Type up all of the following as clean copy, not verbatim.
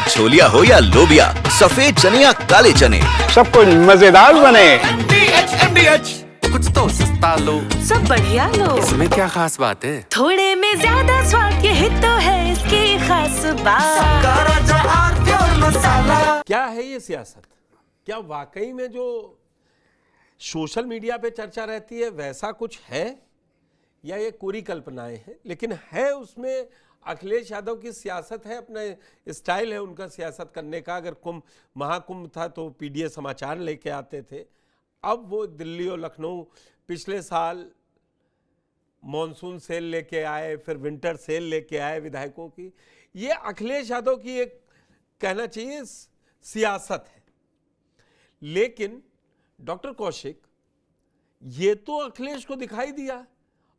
अब छोलिया हो या लोबिया, सफेद चने या काले चने, सब कुछ मजेदार बने। MDH कुछ तो सस्ता लो, सब बढ़िया लो। इसमें क्या खास बात है? थोड़े में ज्यादा स्वाद, यही तो है इसकी खास बात। क्या है ये सियासत? क्या वाकई में जो सोशल मीडिया पे चर्चा रहती है वैसा कुछ है, या ये कोरी कल्पनाएं हैं? लेकिन है उसमें अखिलेश यादव की सियासत है, अपना स्टाइल है उनका सियासत करने का। अगर महाकुंभ था तो पीडीए समाचार लेके आते थे, अब वो दिल्ली और लखनऊ पिछले साल मॉनसून सेल लेके आए, फिर विंटर सेल लेके आए विधायकों की। ये अखिलेश यादव की एक कहना चाहिए सियासत है। लेकिन डॉक्टर कौशिक, ये तो अखिलेश को दिखाई दिया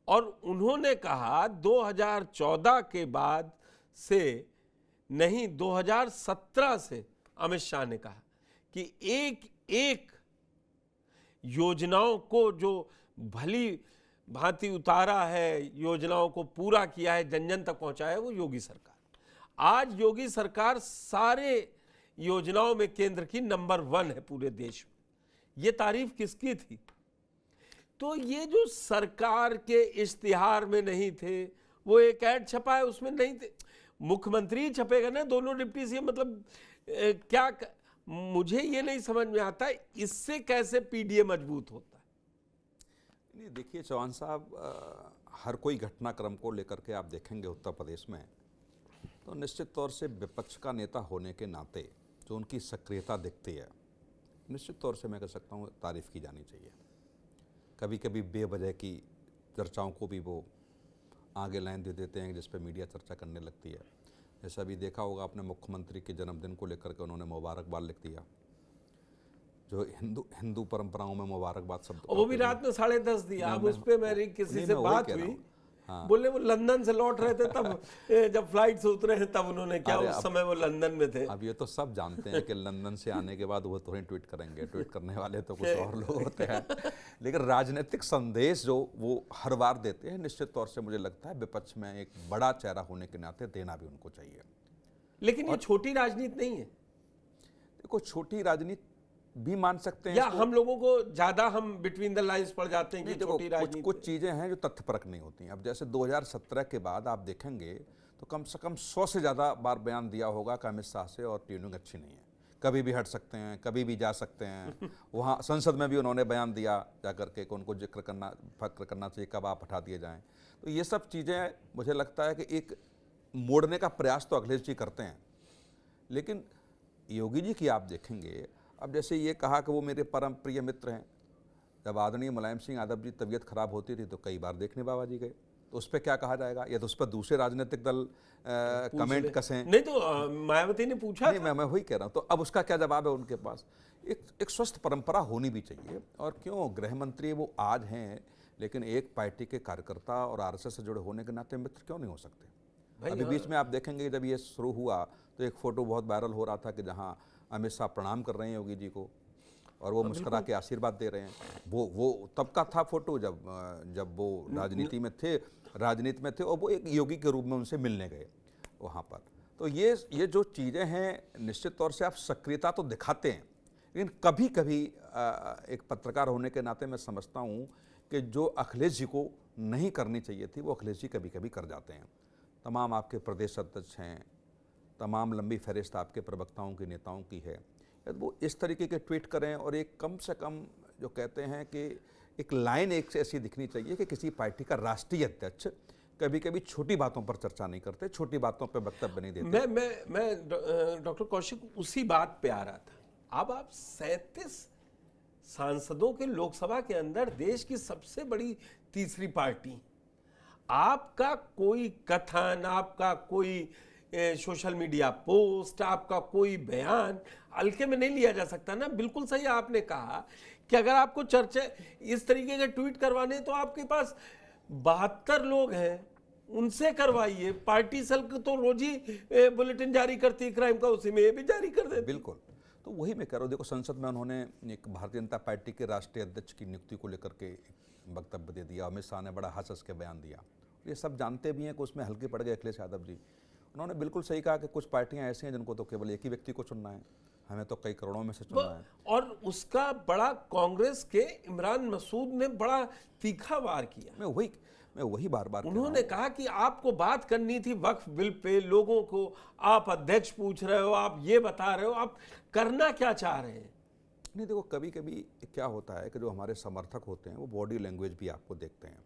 और उन्होंने कहा 2014 के बाद से नहीं, 2017 से अमित शाह ने कहा कि एक एक योजनाओं को जो भली भांति उतारा है, योजनाओं को पूरा किया है, जन जन तक पहुंचाया है, वो योगी सरकार। आज योगी सरकार सारे योजनाओं में केंद्र की नंबर 1 है पूरे देश में। ये तारीफ किसकी थी? तो ये जो सरकार के इश्तिहार में नहीं थे, वो एक ऐड छपा है उसमें नहीं थे, मुख्यमंत्री छपेगा ना, दोनों डिप्टी सीएम, मतलब क्या मुझे ये नहीं समझ में आता इससे कैसे पीडीए मजबूत होता है। नहीं, देखिए चौहान साहब, हर कोई घटनाक्रम को लेकर के आप देखेंगे उत्तर प्रदेश में, तो निश्चित तौर से विपक्ष का नेता होने के नाते जो उनकी सक्रियता दिखती है, निश्चित तौर से मैं कह सकता हूँ तारीफ़ की जानी चाहिए। कभी कभी बेवजह की चर्चाओं को भी वो आगे लाइन दे देते हैं जिस पे मीडिया चर्चा करने लगती है। जैसा अभी देखा होगा आपने, मुख्यमंत्री के जन्मदिन को लेकर के उन्होंने मुबारकबाद लिख दिया, जो हिंदू परंपराओं में मुबारकबाद शब्द, वो भी रात में 10:30 दिया। अब उस पर मेरी किसी से बात हुई, हाँ। बोले वो लंदन से लौट रहे थे, तब जब फ्लाइट से उतरे हैं तब उन्होंने क्या, उस समय वो लंदन में थे। अब ये तो सब जानते हैं कि लंदन से आने के बाद वो तो ही ट्वीट करेंगे, ट्वीट करने वाले तो कुछ और लोग होते हैं, लेकिन राजनीतिक संदेश जो वो हर बार देते हैं, निश्चित तौर से मुझे लगता है विपक्ष में एक बड़ा चेहरा होने के नाते देना भी उनको चाहिए। लेकिन ये छोटी राजनीति नहीं है। देखो, छोटी राजनीति भी मान सकते हैं, या हम लोगों को ज्यादा हम बिटवीन द लाइंस पढ़ जाते हैं कि छोटी राजनीति। कुछ चीजें हैं जो तथ्यपरक नहीं होती हैं। अब जैसे 2017 के बाद आप देखेंगे तो कम से कम 100 से ज़्यादा बार बयान दिया होगा कि अमित शाह से और ट्यूनिंग अच्छी नहीं है, कभी भी हट सकते हैं, कभी भी जा सकते हैं। वहाँ संसद में भी उन्होंने बयान दिया जा करके कि उनको फक्र करना चाहिए, कब आप हटा दिए जाएँ। तो ये सब चीज़ें मुझे लगता है कि एक मोड़ने का प्रयास तो अखिलेश जी करते हैं, लेकिन योगी जी की आप देखेंगे, अब जैसे ये कहा कि वो मेरे परम प्रिय मित्र हैं। जब आदरणीय मुलायम सिंह यादव जी तबीयत खराब होती थी तो कई बार देखने बाबा जी गए, तो उस पर क्या कहा जाएगा? या तो उस पर दूसरे राजनीतिक दल कमेंट कसें। नहीं तो मायावती ने पूछा नहीं, मैं वही कह रहा हूँ, तो अब उसका क्या जवाब है उनके पास? एक स्वस्थ परंपरा होनी भी चाहिए। और क्यों गृह मंत्री वो आज हैं, लेकिन एक पार्टी के कार्यकर्ता और आरएसएस से जुड़े होने के नाते मित्र क्यों नहीं हो सकते? अभी बीच में आप देखेंगे जब ये शुरू हुआ तो एक फोटो बहुत वायरल हो रहा था कि जहाँ अमित शाह प्रणाम कर रहे हैं योगी जी को और वो मुस्कुरा के आशीर्वाद दे रहे हैं। वो तब का था फोटो जब वो राजनीति में थे और वो एक योगी के रूप में उनसे मिलने गए वहाँ पर। तो ये जो चीज़ें हैं, निश्चित तौर से आप सक्रियता तो दिखाते हैं, लेकिन कभी कभी एक पत्रकार होने के नाते मैं समझता हूँ कि जो अखिलेश जी को नहीं करनी चाहिए थी वो अखिलेश जी कभी कभी कर जाते हैं। तमाम आपके प्रदेश अध्यक्ष हैं, तमाम लंबी फहरिस्त आपके प्रवक्ताओं की, नेताओं की है, वो इस तरीके के ट्वीट करें और एक कम से कम जो कहते हैं कि एक लाइन एक से ऐसी दिखनी चाहिए कि किसी पार्टी का राष्ट्रीय अध्यक्ष कभी कभी छोटी बातों पर चर्चा नहीं करते, छोटी बातों पर वक्तव्य नहीं देते। मैं डॉक्टर कौशिक उसी बात पे आ रहा था। अब आप 37 सांसदों के लोकसभा के अंदर देश की सबसे बड़ी तीसरी पार्टी, आपका कोई कथन, आपका कोई सोशल मीडिया पोस्ट, आपका कोई बयान हल्के में नहीं लिया जा सकता ना। बिल्कुल सही आपने कहा कि अगर आपको चर्चा इस तरीके के ट्वीट करवाने तो आपके पास 72 लोग हैं, उनसे करवाइए। पार्टी सेल तो रोज ही बुलेटिन जारी करती है क्राइम का, उसी में ये भी जारी कर देते। बिल्कुल, तो वही मैं कह रहा हूँ। देखो, संसद में उन्होंने एक भारतीय जनता पार्टी के राष्ट्रीय अध्यक्ष की नियुक्ति को लेकर के वक्तव्य दे दिया। अमित शाह ने बड़ा हंस हंस के बयान दिया। ये सब जानते भी हैं कि उसमें हल्के पड़ गए अखिलेश यादव जी, उन्होंने बिल्कुल सही कहा कि कुछ पार्टियां ऐसी हैं जिनको तो केवल एक ही व्यक्ति को चुनना है, हमें तो कई करोड़ों में से चुनना है। और उसका बड़ा कांग्रेस के इमरान मसूद ने बड़ा तीखा वार किया। मैं वही बार बार उन्होंने कहा कि आपको बात करनी थी वक्फ बिल पे, लोगों को आप अध्यक्ष पूछ रहे हो, आप ये बता रहे हो, आप करना क्या चाह रहे हैं। नहीं, देखो कभी कभी क्या होता है कि जो हमारे समर्थक होते हैं वो बॉडी लैंग्वेज भी आपको देखते हैं,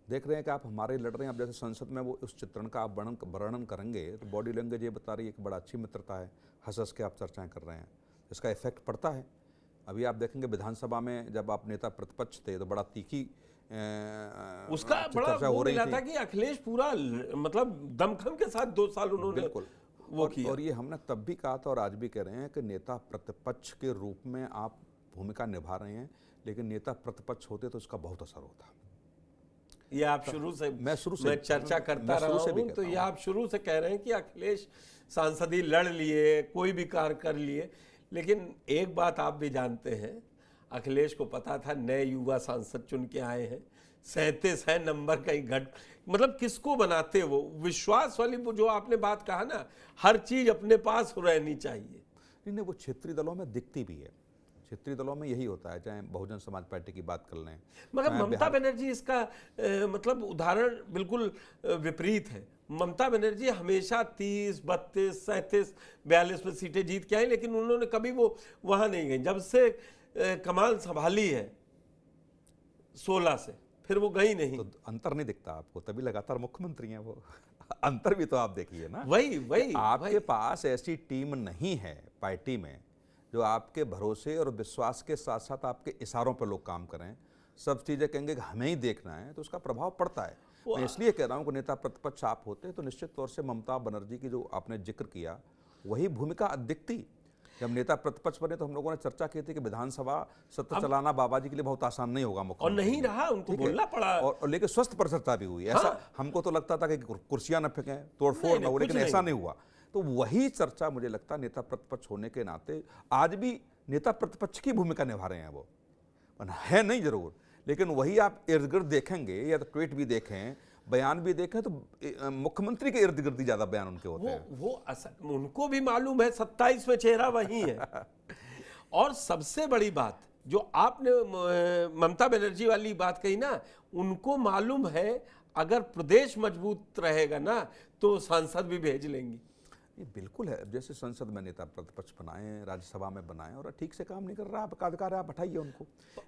देख रहे हैं कि आप हमारे लड़ रहे हैं। अब जैसे संसद में वो उस चित्रण का आप वर्णन करेंगे तो बॉडी लैंग्वेज ये बता रही है कि बड़ा अच्छी मित्रता है, हंस हंस के आप चर्चाएं कर रहे हैं, इसका इफेक्ट पड़ता है। अभी आप देखेंगे विधानसभा में जब आप नेता प्रतिपक्ष थे तो बड़ा तीखी उसका बड़ा वो मिला था कि अखिलेश पूरा मतलब दमखम के साथ 2 साल उन्होंने बिल्कुल वो किया। और ये हमने तब भी कहा था और आज भी कह रहे हैं कि नेता प्रतिपक्ष के रूप में आप भूमिका निभा रहे हैं, लेकिन नेता प्रतिपक्ष होते तो इसका बहुत असर होता। ये आप शुरू से मैं चर्चा करता रहा हूं, तो ये आप शुरू से कह रहे हैं कि अखिलेश सांसदी लड़ लिए, कोई भी कार्य कर लिए, लेकिन एक बात आप भी जानते हैं, अखिलेश को पता था नए युवा सांसद चुन के आए हैं, 37 है नंबर कहीं घट, मतलब किसको बनाते वो विश्वास वाली जो आपने बात कहा ना, हर चीज अपने पास रहनी चाहिए। नहीं, वो क्षेत्रीय दलों में दिखती भी है, क्षेत्रीय दलों में यही होता है, चाहे बहुजन समाज पार्टी की बात कर लें। मगर ममता बनर्जी इसका मतलब उदाहरण बिल्कुल विपरीत है। ममता बनर्जी हमेशा 30, 32, 37, 42 में सीटें जीत के आई, लेकिन उन्होंने कभी वो वहां नहीं गई। जब से कमान संभाली है 16 से, फिर वो गई नहीं। तो अंतर नहीं दिखता आपको, तभी लगातार मुख्यमंत्री हैं वो। अंतर भी तो आप देखिए ना, वही आपके पास ऐसी टीम नहीं है पार्टी में जो आपके भरोसे और विश्वास के साथ साथ आपके इशारों पर लोग काम करें, सब चीजें कहेंगे कि हमें ही देखना है, तो उसका प्रभाव पड़ता है। मैं इसलिए कह रहा हूं कि नेता प्रतिपक्ष आप होते तो निश्चित तौर से ममता बनर्जी की जो आपने जिक्र किया वही भूमिका दिखती। जब नेता प्रतिपक्ष बने तो हम लोगों ने चर्चा की थी कि विधानसभा सत्र चलाना बाबा जी के लिए बहुत आसान नहीं होगा, और नहीं रहा, उनको बोलना पड़ा, और लेकिन स्वस्थ पर चर्चा भी हुई। ऐसा हमको तो लगता था कि कुर्सियां न फेंकें, तोड़फोड़ न हो, लेकिन ऐसा नहीं हुआ। तो वही चर्चा मुझे लगता है नेता प्रतिपक्ष होने के नाते आज भी नेता प्रतिपक्ष की भूमिका निभा रहे हैं। वो है नहीं जरूर, लेकिन वही आप इर्द गिर्द देखेंगे या तो ट्वीट भी देखें, बयान भी देखें, तो मुख्यमंत्री के इर्द गिर्द ज्यादा बयान उनके होते हैं। उनको भी मालूम है 27 में चेहरा वही है। और सबसे बड़ी बात जो आपने ममता बनर्जी वाली बात कही ना, उनको मालूम है अगर प्रदेश मजबूत रहेगा ना तो सांसद भी भेज लेंगी। ये बिल्कुल है। जैसे संसद में नेता प्रतिपक्ष बनाए, राज्यसभा में बनाए, और ठीक से काम नहीं कर रहा, आपका अधिकार है, आप हटाइए उनको।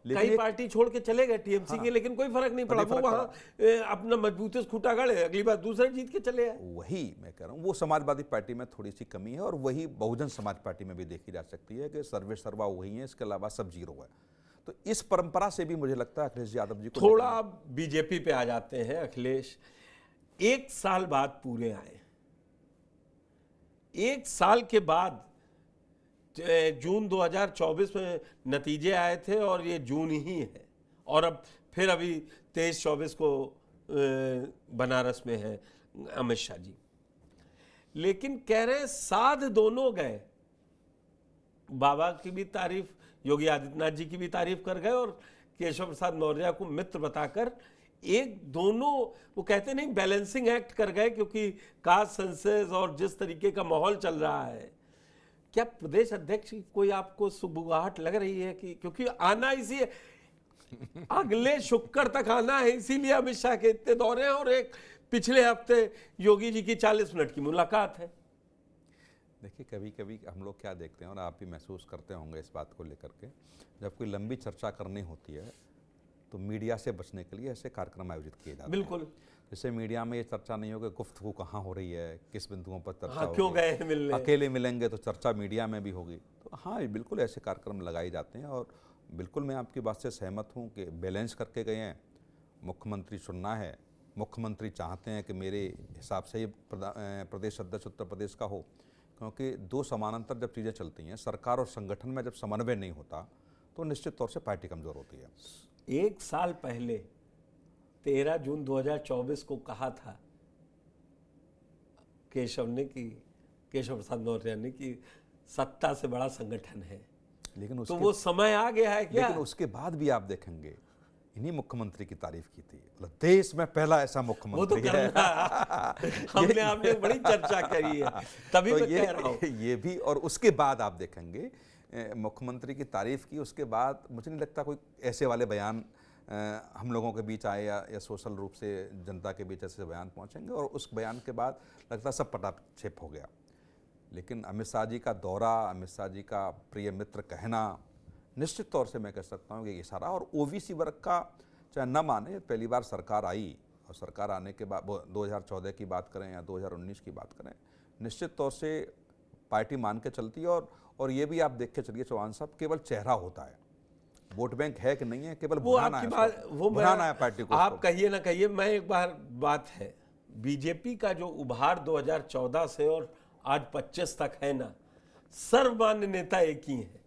कई पार्टी छोड़ के चले गए टीएमसी के, लेकिन कोई फर्क नहीं पड़ा, वो वहां अपना मजबूत खूंटा गाड़े, अगली बार दूसरे जीत के चले आए। वही मैं कह रहा हूँ, वो समाजवादी पार्टी में थोड़ी सी कमी है, और वही बहुजन समाज पार्टी में भी देखी जा सकती है कि सर्वे सर्वा वही है, इसके अलावा सब जीरो है। तो इस परंपरा से भी मुझे लगता है अखिलेश यादव जी को थोड़ा बीजेपी पे आ जाते हैं। अखिलेश 1 साल बाद पूरे आए, 1 साल के बाद जून 2024 में नतीजे आए थे, और ये जून ही है, और अब फिर अभी 23-24 को बनारस में है अमित शाह जी। लेकिन कह रहे हैं साध दोनों गए, बाबा की भी तारीफ, योगी आदित्यनाथ जी की भी तारीफ कर गए, और केशव प्रसाद मौर्य को मित्र बताकर एक दोनों वो कहते नहीं बैलेंसिंग एक्ट कर गए, क्योंकि कास्ट सेंसस और जिस तरीके का माहौल चल रहा है। क्या प्रदेश अध्यक्ष की कोई आपको सुबुगाहट लग रही है कि क्योंकि आना इसी अगले शुक्र तक आना है, इसीलिए अमित शाह के इतने दौरे हैं, और एक पिछले हफ्ते योगी जी की 40 मिनट की मुलाकात है। देखिए, कभी कभी हम लोग क्या देखते हैं, और आप भी महसूस करते होंगे इस बात को लेकर के, जब कोई लंबी चर्चा करनी होती है तो मीडिया से बचने के लिए ऐसे कार्यक्रम आयोजित किए जाते हैं। बिल्कुल, जैसे मीडिया में ये चर्चा नहीं हो कि गुफ्तगू कहाँ हो रही है, किस बिंदुओं पर चर्चा हाँ, क्यों गए मिलने, अकेले मिलेंगे तो चर्चा मीडिया में भी होगी। तो हाँ, ये बिल्कुल ऐसे कार्यक्रम लगाए जाते हैं, और बिल्कुल मैं आपकी बात से सहमत हूँ कि बैलेंस करके गए हैं। मुख्यमंत्री चुनना है, मुख्यमंत्री चाहते हैं कि मेरे हिसाब से ये प्रदेश अध्यक्ष उत्तर प्रदेश का हो, क्योंकि 2 समानांतर जब चीज़ें चलती हैं, सरकार और संगठन में जब समन्वय नहीं होता तो निश्चित तौर से पार्टी कमज़ोर होती है। 1 साल पहले 13 जून 2024 को कहा था केशव प्रसाद मौर्य ने कि सत्ता से बड़ा संगठन है, लेकिन तो वो समय आ गया है क्या? लेकिन उसके बाद भी आप देखेंगे इन्हीं मुख्यमंत्री की तारीफ की थी, मतलब देश में पहला ऐसा वो तो मुख्यमंत्री है। हमने आपने बड़ी चर्चा करी है, तभी तो मैं कह रहा हूँ। ये भी, और उसके बाद आप देखेंगे मुख्यमंत्री की तारीफ की, उसके बाद मुझे नहीं लगता कोई ऐसे वाले बयान हम लोगों के बीच आए या सोशल रूप से जनता के बीच ऐसे बयान पहुंचेंगे, और उस बयान के बाद लगता सब पटाक्षेप हो गया। लेकिन अमित शाह जी का दौरा, अमित शाह जी का प्रिय मित्र कहना, निश्चित तौर से मैं कह सकता हूँ कि ये सारा, और ओबीसी वर्ग का चाहे न माने, पहली बार सरकार आई, और सरकार आने के बाद 2014 की बात करें या 2019 की बात करें, निश्चित तौर से पार्टी मान के चलती है। और ये भी आप देख के चलिए चौहान साहब, केवल चेहरा होता है, वोट बैंक है कि नहीं है, केवल वो आपकी बात, वो भुनाना है पार्टी को। आप कहिए ना कहिए, मैं एक बार बात है, बीजेपी का जो उभार 2014 से और आज 25 तक है ना, सर्वमान्य नेता एक ही है,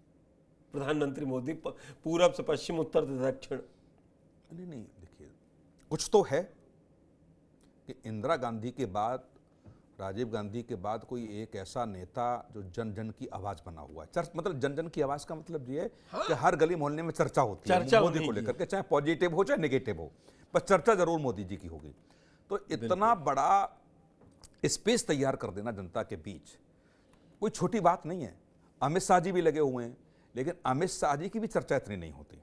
प्रधानमंत्री मोदी, पूरब से पश्चिम, उत्तर से दक्षिण। नहीं, देखिए कुछ तो है कि इंदिरा गांधी के बाद, राजीव गांधी के बाद कोई एक ऐसा नेता जो जन जन की आवाज बना हुआ है। मतलब जन जन की आवाज का मतलब ये है कि हर गली मोहल्ले में चर्चा होती है मोदी को लेकर के, चाहे पॉजिटिव हो चाहे नेगेटिव हो, पर चर्चा जरूर मोदी जी की होगी। तो इतना बड़ा स्पेस तैयार कर देना जनता के बीच कोई छोटी बात नहीं है। अमित शाह जी भी लगे हुए हैं, लेकिन अमित शाह जी की भी चर्चा इतनी नहीं होती,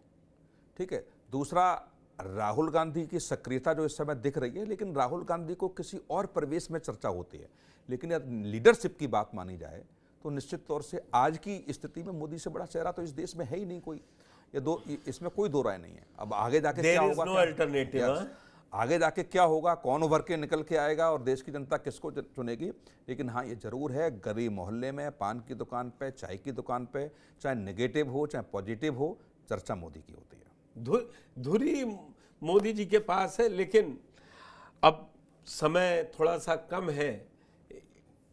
ठीक है। दूसरा, राहुल गांधी की सक्रियता जो इस समय दिख रही है, लेकिन राहुल गांधी को किसी और परिवेश में चर्चा होती है। लेकिन यदि लीडरशिप की बात मानी जाए तो निश्चित तौर से आज की स्थिति में मोदी से बड़ा चेहरा तो इस देश में है ही नहीं कोई, इसमें कोई दो राय नहीं है। अब आगे जाके क्या होगा, आगे जाके क्या होगा, कौन उभर के निकल के आएगा और देश की जनता किसको चुनेगी। लेकिन हाँ, ये जरूर है, गली मोहल्ले में, पान की दुकान पे, चाय की दुकान पे, चाहे नेगेटिव हो चाहे पॉजिटिव हो, चर्चा मोदी की होती है। धुरी मोदी जी के पास है। लेकिन अब समय थोड़ा सा कम है,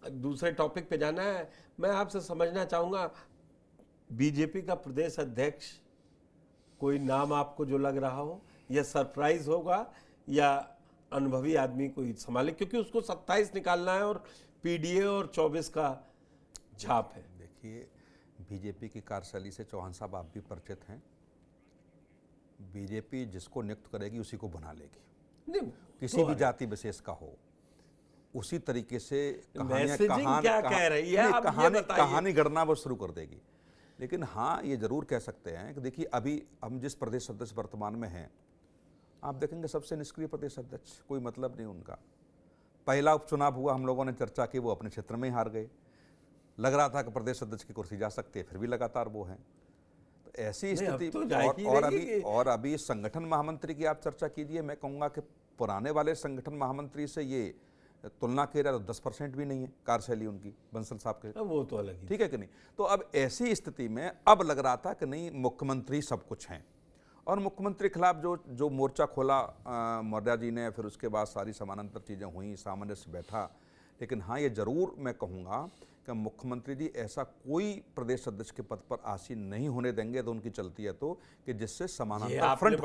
दूसरे टॉपिक पे जाना है। मैं आपसे समझना चाहूँगा, बीजेपी का प्रदेश अध्यक्ष कोई नाम आपको जो लग रहा हो, यह सरप्राइज होगा या अनुभवी आदमी कोई संभाले, क्योंकि उसको 27 निकालना है और पीडीए और 24 का झाप है। देखिए, बीजेपी की कार्यशैली से चौहान साहब आप भी परिचित हैं। बीजेपी जिसको नियुक्त करेगी उसी को बना लेगी, किसी भी जाति विशेष का हो। उसी तरीके से कहानी गढ़ना वो शुरू कर देगी। लेकिन हाँ, ये जरूर कह सकते हैं कि देखिए, अभी हम जिस प्रदेश अध्यक्ष वर्तमान में हैं, आप देखेंगे सबसे निष्क्रिय प्रदेश अध्यक्ष, कोई मतलब नहीं उनका। पहला उपचुनाव हुआ, हम लोगों ने चर्चा की, वो अपने क्षेत्र में ही हार गए। लग रहा था कि प्रदेश अध्यक्ष की कुर्सी जा सकती है, फिर भी लगातार वो हैं। तो ऐसी स्थिति तो और अभी संगठन महामंत्री की आप चर्चा कीजिए, मैं कहूँगा कि पुराने वाले संगठन महामंत्री से ये तुलना की जाए तो 10% भी नहीं है कार्यशैली उनकी, बंसल साहब के। वो तो अलग ही, ठीक है कि नहीं। तो अब ऐसी स्थिति में अब लग रहा था कि नहीं, मुख्यमंत्री सब कुछ हैं, और मुख्यमंत्री के खिलाफ जो मोर्चा खोला मौर्य जी ने, फिर उसके बाद सारी समानांतर चीज़ें हुई, सामंजस्य बैठा। लेकिन हाँ, ये जरूर मैं कहूँगा कि मुख्यमंत्री जी ऐसा कोई प्रदेश अध्यक्ष के पद पर आसीन नहीं होने देंगे, तो उनकी चलती है तो, कि जिससे समानांतर फ्रंट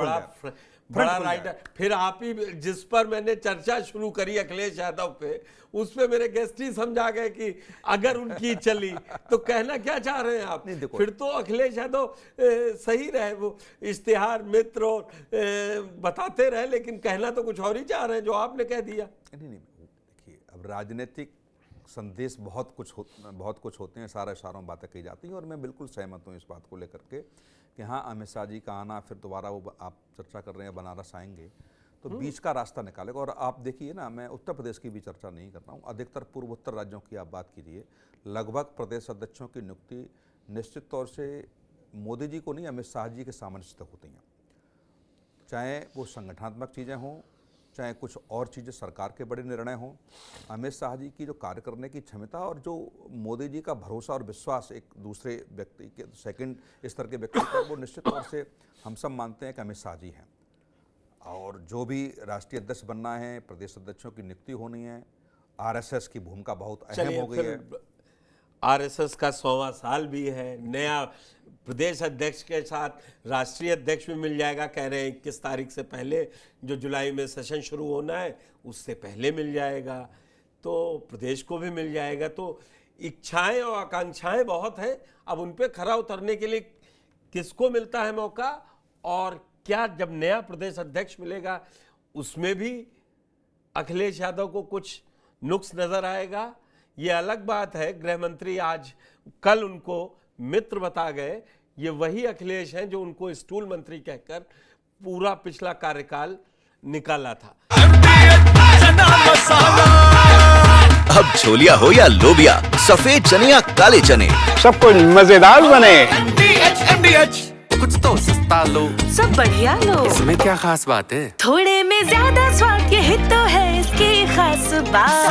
बड़ा राइटर। फिर आप ही, जिस पर मैंने चर्चा शुरू करी अखिलेश यादव पे, उस पे मेरे गेस्ट ही समझा गए कि अगर उनकी चली तो कहना क्या चाह रहे हैं आप। फिर तो अखिलेश यादव सही रहे, वो इश्तिहार मित्र बताते रहे, लेकिन कहना तो कुछ और ही चाह रहे हैं जो आपने कह दिया। नहीं, देखिए, अब राजनीतिक संदेश बहुत कुछ होते हैं, सारे इशारों में बातें की जाती हैं, और मैं बिल्कुल सहमत हूँ इस बात को लेकर के कि हाँ, अमित शाह जी का आना, फिर दोबारा वो आप चर्चा कर रहे हैं बनारस आएंगे, तो बीच का रास्ता निकालेगा। और आप देखिए ना, मैं उत्तर प्रदेश की भी चर्चा नहीं कर रहा हूँ, अधिकतर पूर्वोत्तर राज्यों की आप बात कीजिए, लगभग प्रदेश अध्यक्षों की नियुक्ति निश्चित तौर से मोदी जी को नहीं, अमित शाह जी के सामंजस्य तक होती हैं। चाहे वो संगठनात्मक चीज़ें हों, चाहे कुछ और चीज़ें सरकार के बड़े निर्णय हों, अमित शाह जी की जो कार्य करने की क्षमता और जो मोदी जी का भरोसा और विश्वास एक दूसरे व्यक्ति के, सेकंड स्तर के व्यक्ति पर, वो निश्चित तौर से हम सब मानते हैं कि अमित शाह जी हैं। और जो भी राष्ट्रीय अध्यक्ष बनना है, प्रदेश अध्यक्षों की नियुक्ति होनी है, आरएसएस की भूमिका बहुत अहम हो गई है। आरएसएस का 100वां साल भी है, नया प्रदेश अध्यक्ष के साथ राष्ट्रीय अध्यक्ष भी मिल जाएगा, कह रहे हैं 21 तारीख से पहले, जो जुलाई में सेशन शुरू होना है उससे पहले मिल जाएगा, तो प्रदेश को भी मिल जाएगा। तो इच्छाएं और आकांक्षाएं बहुत हैं, अब उन पे खरा उतरने के लिए किसको मिलता है मौका और क्या जब नया प्रदेश अध्यक्ष मिलेगा उसमें भी अखिलेश यादव को कुछ नुक्स नजर आएगा? ये अलग बात है। गृह मंत्री आज कल उनको मित्र बता गए, ये वही अखिलेश हैं जो उनको स्टूल मंत्री कहकर पूरा पिछला कार्यकाल निकाला था। अब छोलिया हो या लोबिया, सफेद चने या काले चने, सब कुछ मजेदार बने। कुछ तो सस्ता लो, सब बढ़िया लो। इसमें क्या खास बात है? थोड़े में ज्यादा स्वाद, यही तो है इसकी खास बात।